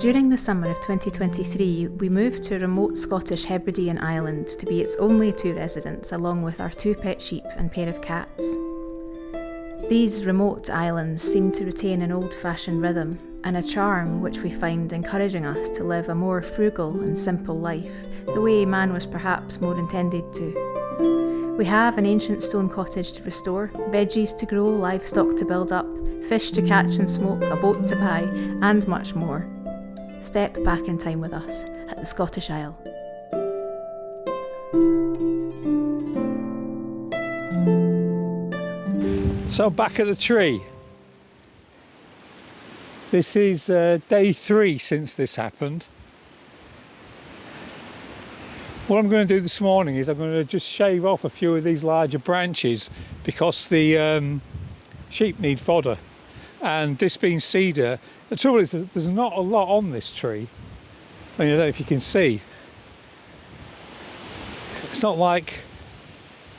During the summer of 2023, we moved to a remote Scottish Hebridean island to be its only two residents, along with our 2 pet sheep and pair of cats. These remote islands seem to retain an old-fashioned rhythm and a charm which we find encouraging us to live a more frugal and simple life, the way man was perhaps more intended to. We have an ancient stone cottage to restore, veggies to grow, livestock to build up, fish to catch and smoke, a boat to buy, and much more. Step back in time with us at the Scottish Isle. So back at the tree. This is day 3 since this happened. What I'm going to do this morning is I'm going to just shave off a few of these larger branches because the sheep need fodder. And this being cedar, the trouble is that there's not a lot on this tree. I mean, I don't know if you can see. It's not like,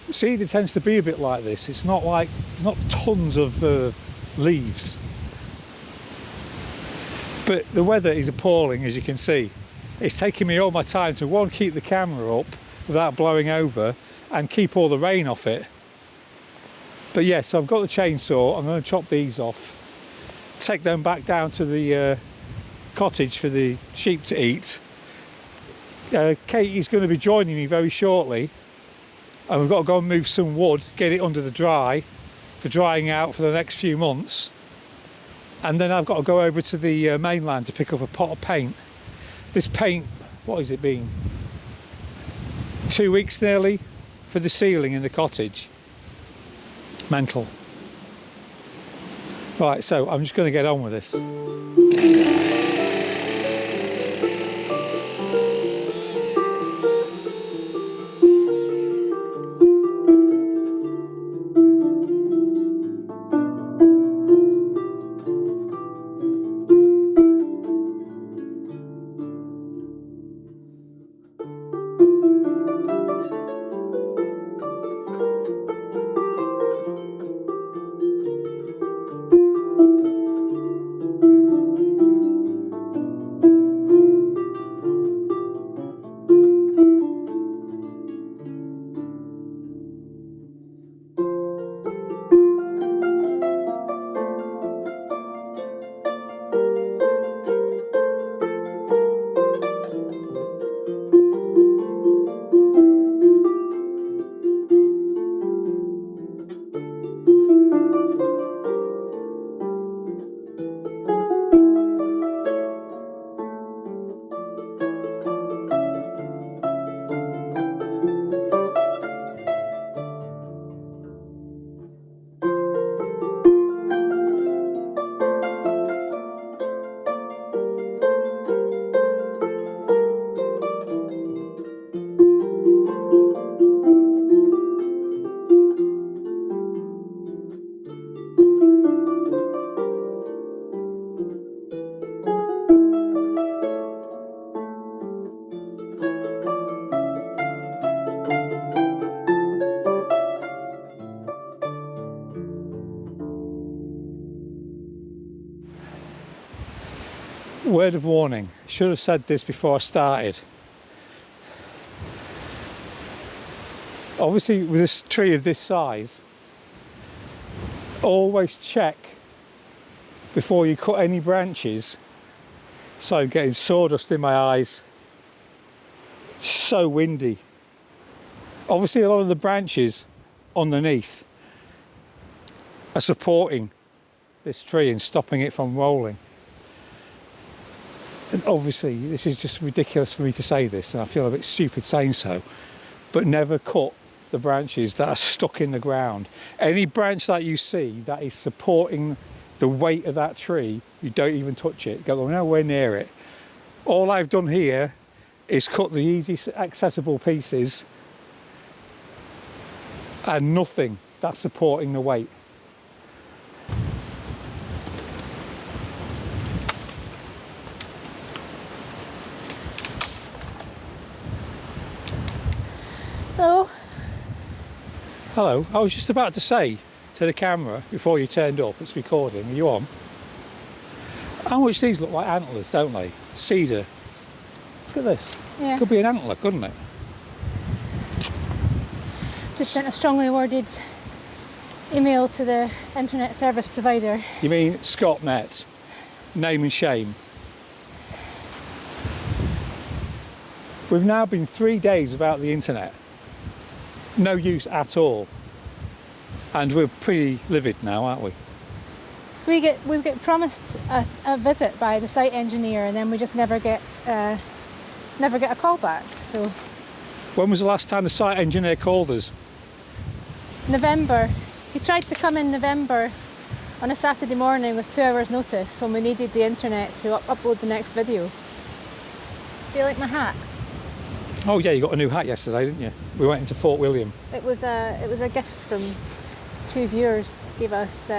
cedar tends to be a bit like this. It's not like, there's not tons of leaves. But the weather is appalling, as you can see. It's taking me all my time to, one, keep the camera up without blowing over and keep all the rain off it. But yes, I've got the chainsaw. I'm going to chop these off, take them back down to the cottage for the sheep to eat. Katie's going to be joining me very shortly, and we've got to go and move some wood, get it under the dry for drying out for the next few months. And then I've got to go over to the mainland to pick up a pot of paint. This paint, what has it been? 2 weeks nearly for the ceiling in the cottage. Mental. Right, so I'm just going to get on with this. Word of warning, should have said this before I started. Obviously with a tree of this size, always check before you cut any branches. So I'm getting sawdust in my eyes. It's so windy. Obviously a lot of the branches underneath are supporting this tree and stopping it from rolling. And obviously this is just ridiculous for me to say this, and I feel a bit stupid saying so, but never cut the branches that are stuck in the ground. Any branch that you see that is supporting the weight of that tree, you don't even touch it, go nowhere near it. All I've done here is cut the easy accessible pieces and nothing that's supporting the weight. Hello. Hello, I was just about to say to the camera before you turned up, it's recording, are you on? How much these look like antlers, don't they? Cedar. Look at this. Yeah. Could be an antler, couldn't it? Just sent a strongly worded email to the internet service provider. You mean Scotnet? Name and shame. We've now been 3 days without the internet. No use at all. And we're pretty livid now, aren't we? So we get promised a visit by the site engineer, and then we just never get a call back. So When was the last time the site engineer called us? November. He tried to come in November on a Saturday morning with 2 hours notice when we needed the internet to upload the next video. Do you like my hat? Oh yeah, you got a new hat yesterday, didn't you? We went into Fort William. It was a gift from 2 viewers gave us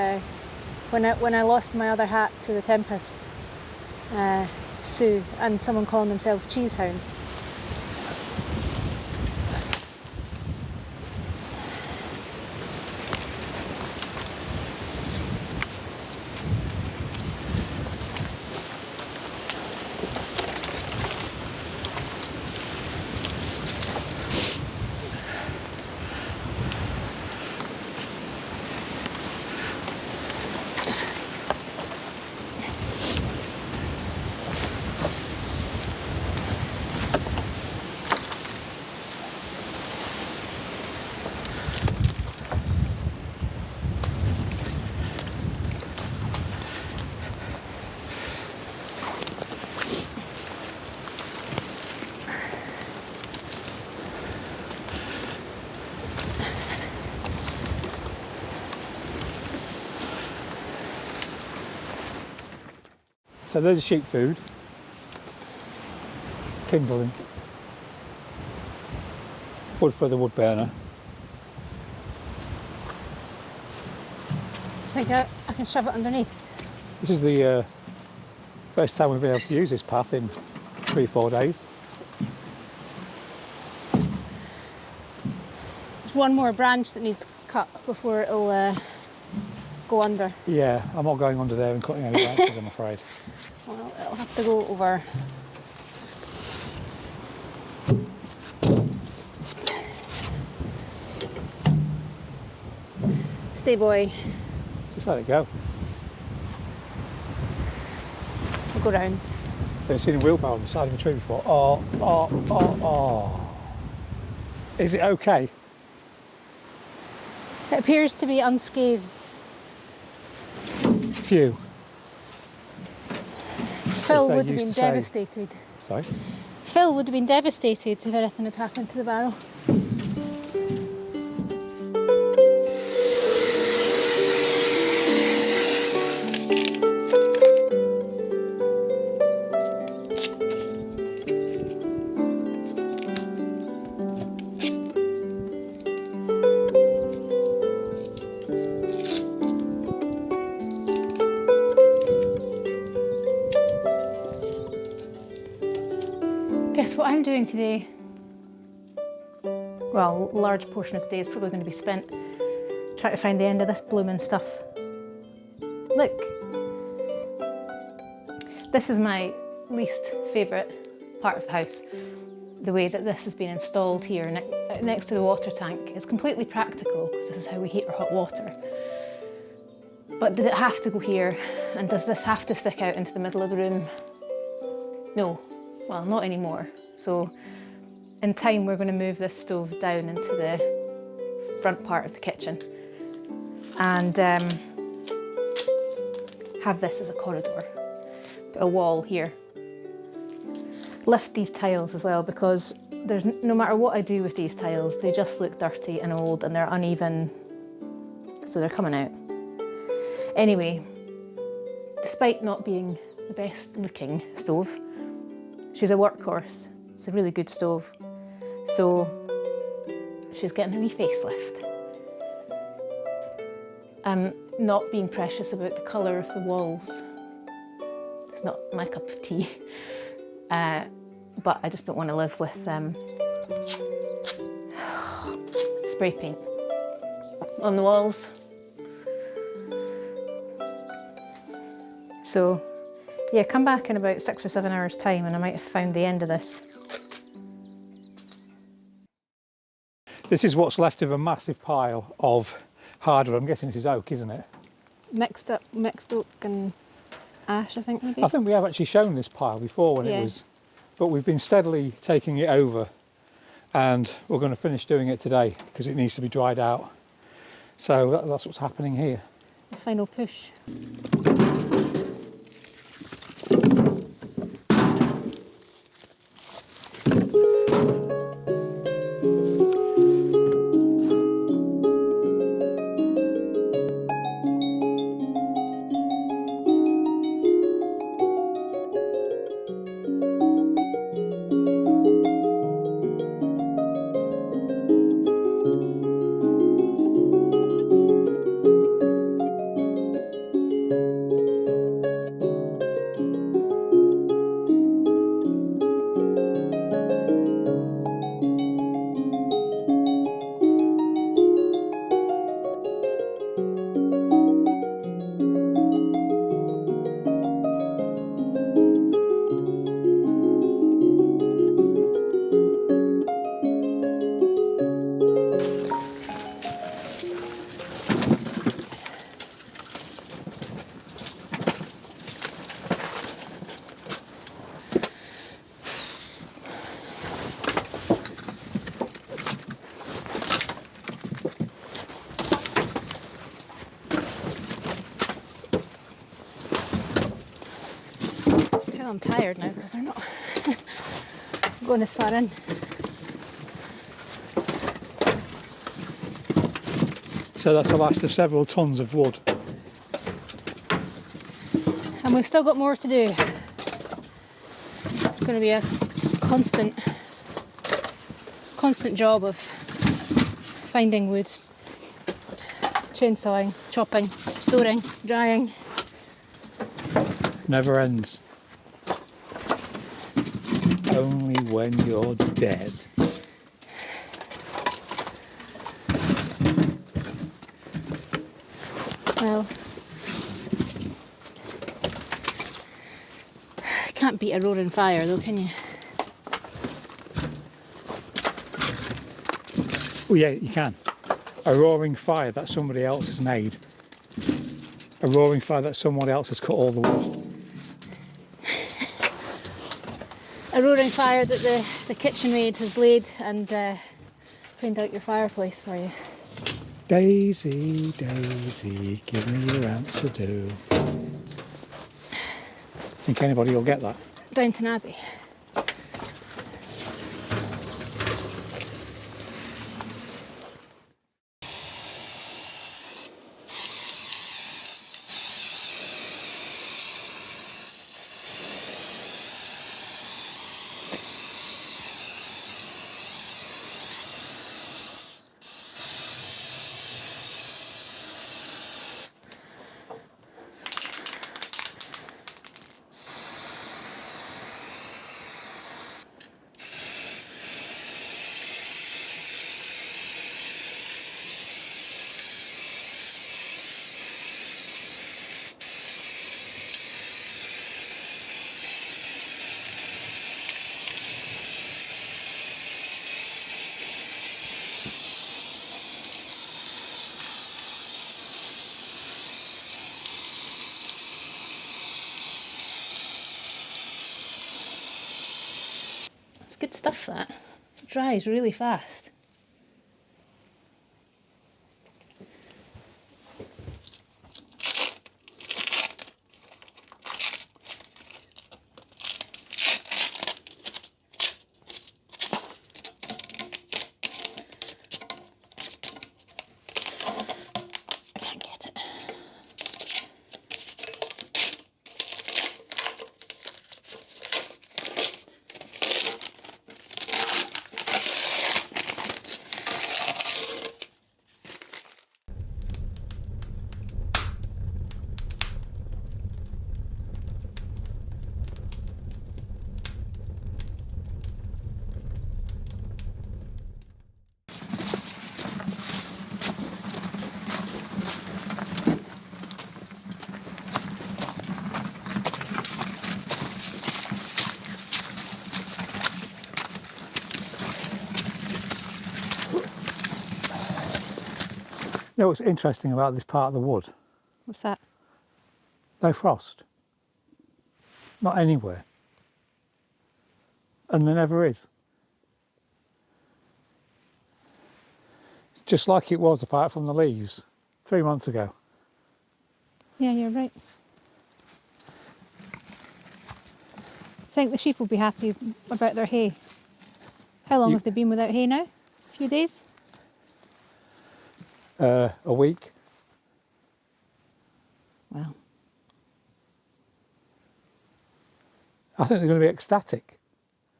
when I lost my other hat to the Tempest, Sue, and someone calling themselves Cheesehound. So there's sheep food. Kindling. Wood for the wood burner. I think I can shove it underneath. This is the first time we've been able to use this path in 3-4 days. There's one more branch that needs cut before it'll go under. Yeah, I'm not going under there and cutting any branches, I'm afraid. Well, it'll have to go over. Stay, boy. Just let it go. We'll go round. I've seen a wheelbarrow on the side of a tree before. Oh. Is it okay? It appears to be unscathed. Phew. Phil they would have used been to say. devastated. Sorry? Phil would have been devastated if anything had happened to the barrel. Guess what I'm doing today? Well, a large portion of the day is probably going to be spent trying to find the end of this blooming stuff. Look. This is my least favourite part of the house. The way that this has been installed here next to the water tank. It's completely practical because this is how we heat our hot water. But did it have to go here? And does this have to stick out into the middle of the room? No. Well, not anymore. So in time, we're going to move this stove down into the front part of the kitchen and have this as a corridor, put a wall here. Lift these tiles as well because no matter what I do with these tiles, they just look dirty and old and they're uneven, so they're coming out. Anyway, despite not being the best looking stove, she's a workhorse. It's a really good stove. So she's getting a wee facelift. I'm not being precious about the colour of the walls. It's not my cup of tea. But I just don't want to live with spray paint on the walls. So Yeah, come back in about 6 or 7 hours' time and I might have found the end of this. This is what's left of a massive pile of hardwood. I'm guessing this is oak, isn't it? Mixed oak and ash, I think, maybe? I think we have actually shown this pile before when it was, but we've been steadily taking it over and we're going to finish doing it today because it needs to be dried out. So that's what's happening here. The final push. I'm tired now because they're not going this far in. So that's the last of several tons of wood. And we've still got more to do. It's going to be a constant job of finding wood, chainsawing, chopping, storing, drying. Never ends. Only when you're dead. Well, can't beat a roaring fire though, can you? Oh yeah, you can. A roaring fire that somebody else has made. A roaring fire that someone else has cut all the wood. A roaring fire that the kitchen maid has laid and cleaned out your fireplace for you. Daisy, Daisy, give me your answer do. Think anybody will get that? Downton Abbey. It's good stuff, that. It dries really fast. I can't get it. know what's interesting about this part of the wood? What's that? No frost. Not anywhere. And there never is. It's just like it was apart from the leaves 3 months ago. Yeah, you're right. I think the sheep will be happy about their hay. How long have they been without hay now? A few days? A week. Well, I think they're going to be ecstatic.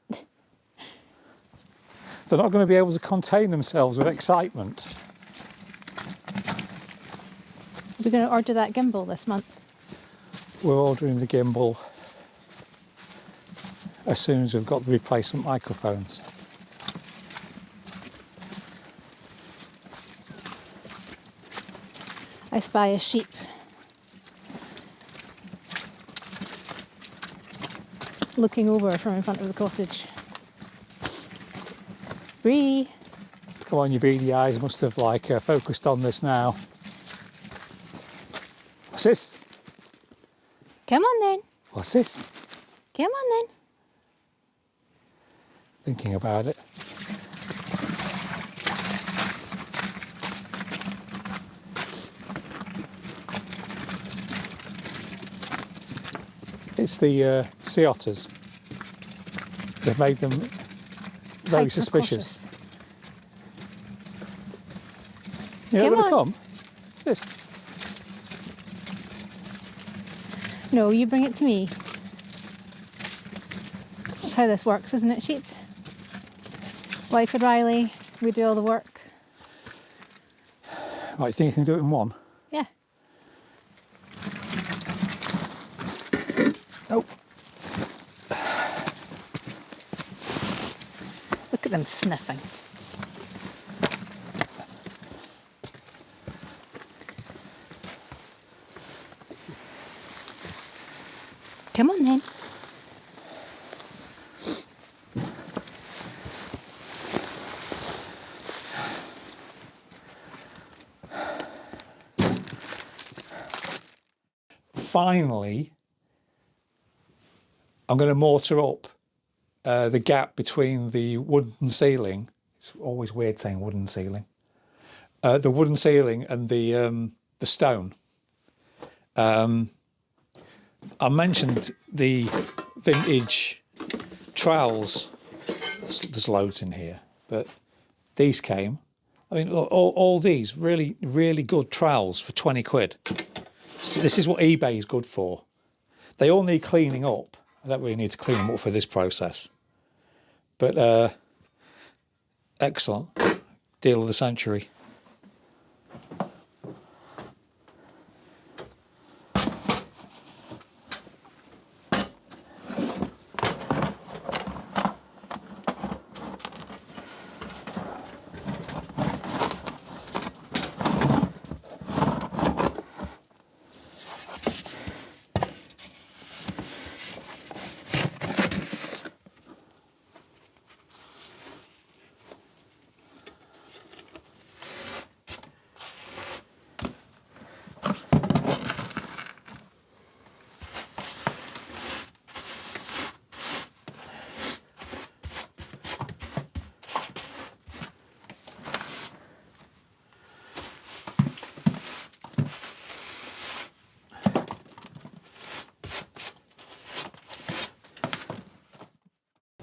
They're not going to be able to contain themselves with excitement. we're going to order that gimbal this month. We're ordering the gimbal as soon as we've got the replacement microphones. I spy a sheep. Looking over from in front of the cottage. Bree! Come on, your beady eyes must have focused on this now. What's this? Come on then. What's this? Come on then. Thinking about it. It's the sea otters. They've made them very suspicious. You know, Come they're going to on. come. What's this? No, you bring it to me. That's how this works, isn't it, sheep? Wife and Riley, we do all the work. Right, you think you can do it in one? Yeah. Oh. Look at them sniffing. Come on then. Finally, I'm going to mortar up the gap between the wooden ceiling. It's always weird saying wooden ceiling. The wooden ceiling and the stone. I mentioned the vintage trowels. There's loads in here, but these came. I mean, all these really, really good trowels for 20 quid. So this is what eBay is good for. They all need cleaning up. I don't really need to clean them up for this process. But excellent. Deal of the century.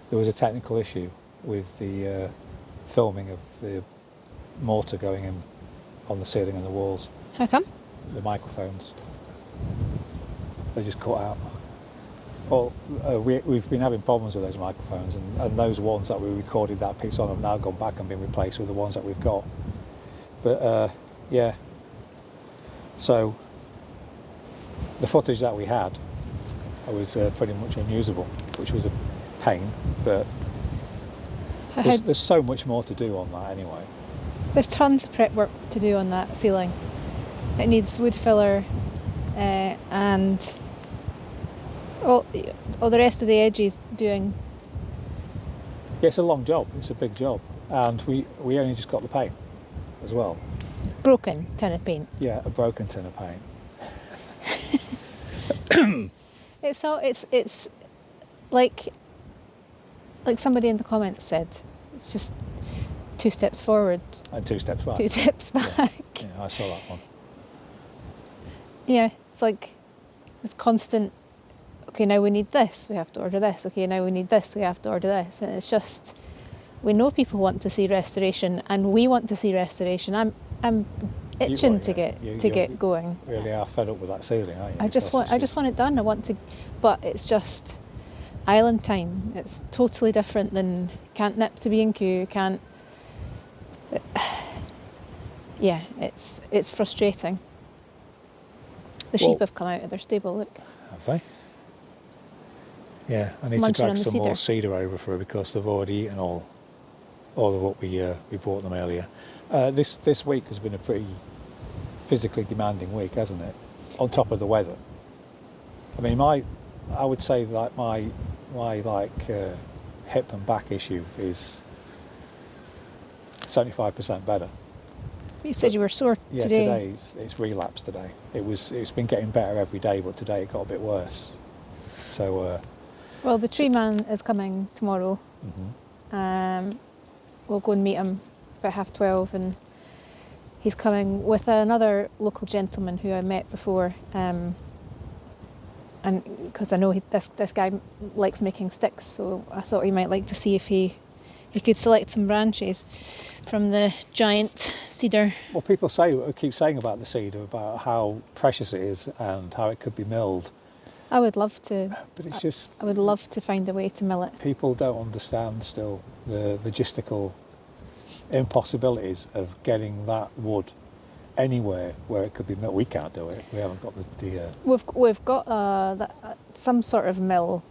There was a technical issue with the filming of the mortar going in on the ceiling and the walls. How come? The microphones. They just cut out. Well, we've been having problems with those microphones, and those ones that we recorded that piece on have now gone back and been replaced with the ones that we've got. But yeah, so the footage that we had was pretty much unusable, which was a pain, but there's so much more to do on that anyway. There's tons of prep work to do on that ceiling. It needs wood filler and all the rest of the edges doing. Yeah, it's a long job. It's a big job, and we only just got the paint as well. broken tin of paint. Yeah, a broken tin of paint. It's like somebody in the comments said, it's just 2 steps forward, And 2 steps back. 2 steps back. Yeah, I saw that one. Yeah, it's like this constant, okay, now we need this, we have to order this. Okay, now we need this, we have to order this. And it's just, we know people want to see restoration, and we want to see restoration. I'm itching to get going. Really are fed up with that ceiling, aren't you? I just want it done. I want to, but it's just island time. It's totally different than can't nip to B&Q, can't. Yeah, it's frustrating. The sheep have come out of their stable. Look. Have they? Yeah, I need to drag some more cedar over for her because they've already eaten all of what we bought them earlier. This week has been a pretty physically demanding week, hasn't it? On top of the weather. I mean, I would say like my hip and back issue is 75% better. You said you were sore today. Yeah, today it's relapsed today. It's been getting better every day, but today it got a bit worse. So. Well, the tree man is coming tomorrow. Mm-hmm. We'll go and meet him about 12:30, and he's coming with another local gentleman who I met before. And because I know this guy likes making sticks, so I thought he might like to see if he could select some branches from the giant cedar. Well, people keep saying about the cedar, about how precious it is and how it could be milled. I would love to. But it's just. I would love to find a way to mill it. People don't understand still the logistical impossibilities of getting that wood anywhere where it could be milled. We can't do it. We haven't got the. We've got some sort of mill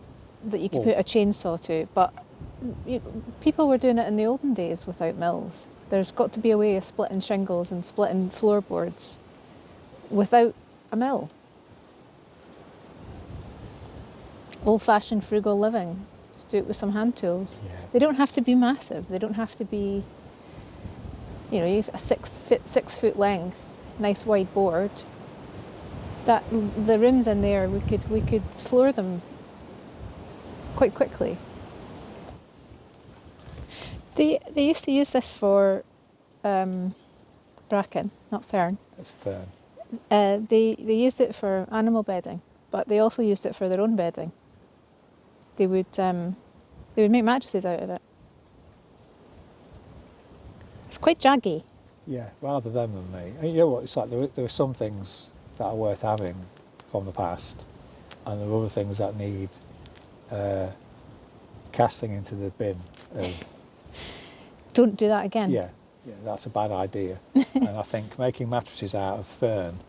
that you could put a chainsaw to, but people were doing it in the olden days without mills. There's got to be a way of splitting shingles and splitting floorboards without a mill. Old-fashioned frugal living. Just do it with some hand tools. Yeah. They don't have to be massive. They don't have to be, you've a 6 foot length, nice wide board. That the rooms in there, we could floor them quite quickly. They used to use this for bracken, not fern. It's fern. They used it for animal bedding, but they also used it for their own bedding. They would make mattresses out of it. It's quite jaggy. Yeah, rather them than me. And you know what? It's like there are some things that are worth having from the past, and there are other things that need casting into the bin. Don't do that again. Yeah, that's a bad idea. And I think making mattresses out of fern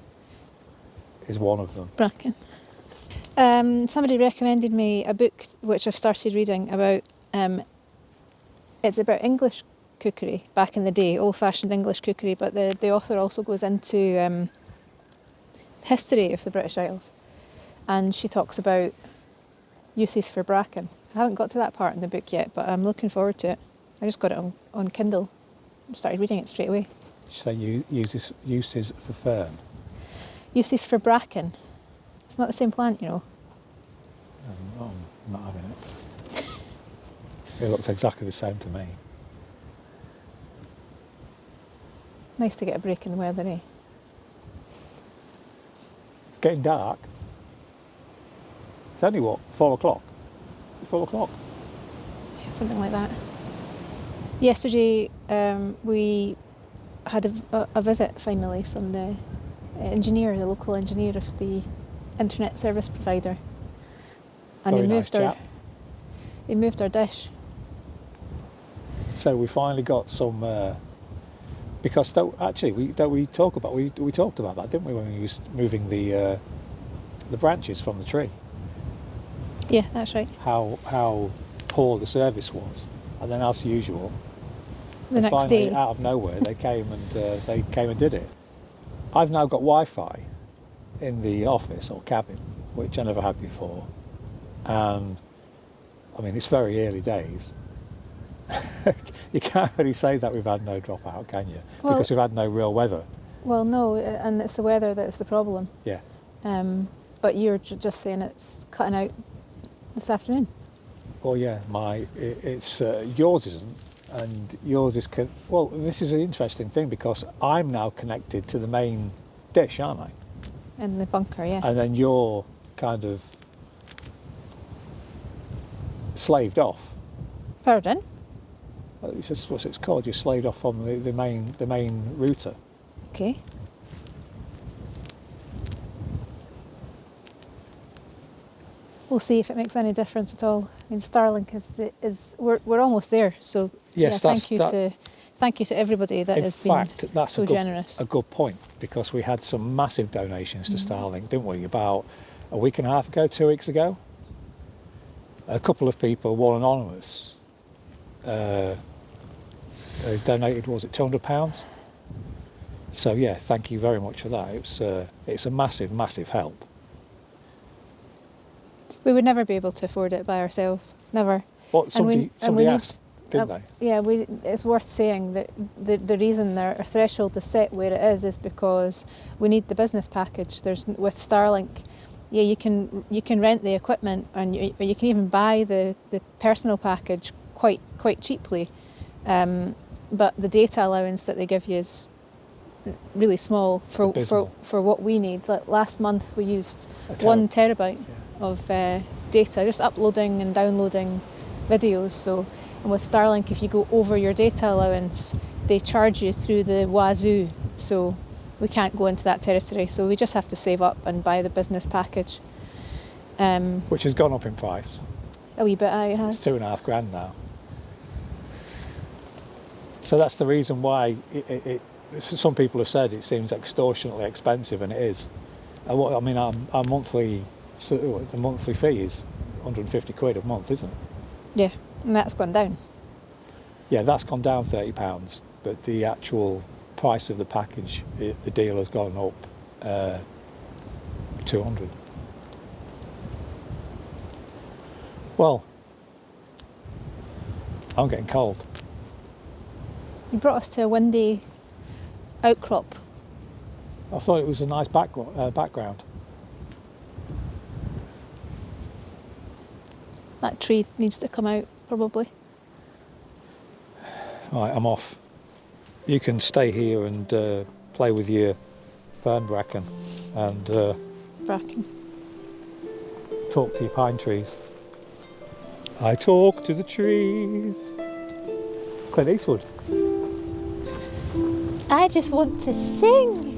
is one of them. Bracken. Somebody recommended me a book which I've started reading about. It's about English cookery back in the day, old-fashioned English cookery, but the author also goes into history of the British Isles, and she talks about uses for bracken. I haven't got to that part in the book yet, but I'm looking forward to it. I just got it on Kindle and started reading it straight away. So uses for fern? Uses for bracken. It's not the same plant, I'm not having it. It looks exactly the same to me. Nice to get a break in the weather, eh? It's getting dark. It's only 4 o'clock? 4 o'clock? Yeah, something like that. Yesterday we had a visit finally from the local engineer of the internet service provider, and he moved our dish. So we finally got some. Because we talked about that, didn't we, when we was moving the branches from the tree? Yeah, that's right. How poor the service was, and then as usual, the next finally, day, out of nowhere, they came and did it. I've now got Wi-Fi in the office or cabin, which I never had before, and I mean it's very early days. You can't really say that we've had no dropout, can you? Well, because we've had no real weather. Well, no, and it's the weather that's the problem. Yeah. But you're just saying it's cutting out this afternoon. Oh yeah, it's yours isn't, and yours is. Well, this is an interesting thing because I'm now connected to the main dish, aren't I? In the bunker, yeah. And then you're kind of slaved off. Powered in. It's just what it's called. You're slaved off from the main router. Okay. We'll see if it makes any difference at all. I mean, Starlink is we're almost there. So Yes, thank you to everybody that has been that's so generous. A good point, because we had some massive donations to Starlink, didn't we? About a week and a half ago, 2 weeks ago. A couple of people, one anonymous, donated. Was it £200? So yeah, thank you very much for that. It's a massive help. We would never be able to afford it by ourselves. Never. Well, somebody asked, didn't they? Yeah, it's worth saying that the reason our threshold is set where it is because we need the business package. With Starlink, yeah, you can rent the equipment and you can even buy the personal package quite cheaply, but the data allowance that they give you is really small for what we need. Like last month we used 1 terabyte of data, just uploading and downloading videos. So, and with Starlink, if you go over your data allowance, they charge you through the wazoo. So we can't go into that territory. So we just have to save up and buy the business package. Which has gone up in price. A wee bit, it has. It's $2,500 now. So that's the reason why some people have said it seems extortionately expensive, and it is. I mean, our monthly fee is £150 a month, isn't it? Yeah, and that's gone down. Yeah, that's gone down £30, but the actual price of the package, the deal has gone up £200. Well, I'm getting cold. You brought us to a windy outcrop. I thought it was a nice background. That tree needs to come out, probably. Right, I'm off. You can stay here and play with your fern bracken and Bracken. talk to your pine trees. I talk to the trees. Clint Eastwood. I just want to sing.